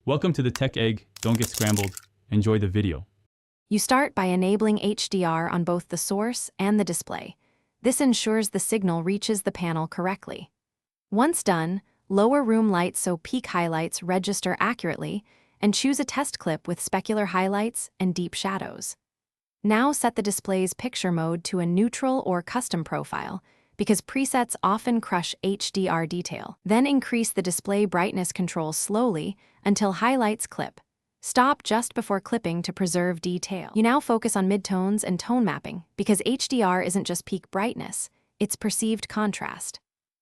Welcome to the Tech Egg. Don't get scrambled. Enjoy the video. You start by enabling HDR on both the source and the display. This ensures the signal reaches the panel correctly. Once done, lower room lights so peak highlights register accurately, and choose a test clip with specular highlights and deep shadows. Now set the display's picture mode to a neutral or custom profile, because presets often crush HDR detail. Then increase the display brightness control slowly until highlights clip. Stop just before clipping to preserve detail. You now focus on midtones and tone mapping, because HDR isn't just peak brightness, it's perceived contrast.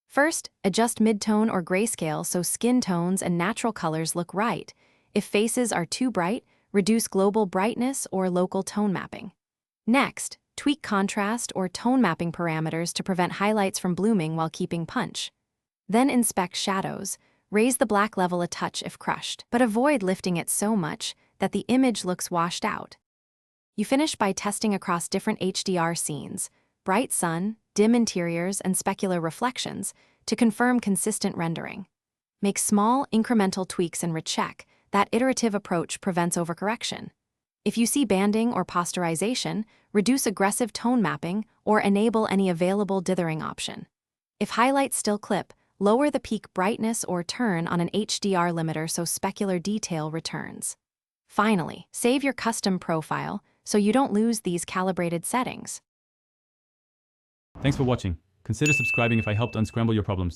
First, adjust midtone or grayscale so skin tones and natural colors look right. If faces are too bright, reduce global brightness or local tone mapping. Next, tweak contrast or tone mapping parameters to prevent highlights from blooming while keeping punch. Then inspect shadows. Raise the black level a touch if crushed, but avoid lifting it so much that the image looks washed out. You finish by testing across different HDR scenes, bright sun, dim interiors, and specular reflections to confirm consistent rendering. Make small, incremental tweaks and recheck. That iterative approach prevents overcorrection. If you see banding or posterization, reduce aggressive tone mapping or enable any available dithering option. If highlights still clip, lower the peak brightness or turn on an HDR limiter so specular detail returns. Finally, save your custom profile so you don't lose these calibrated settings. Thanks for watching. Consider subscribing if I helped unscramble your problems.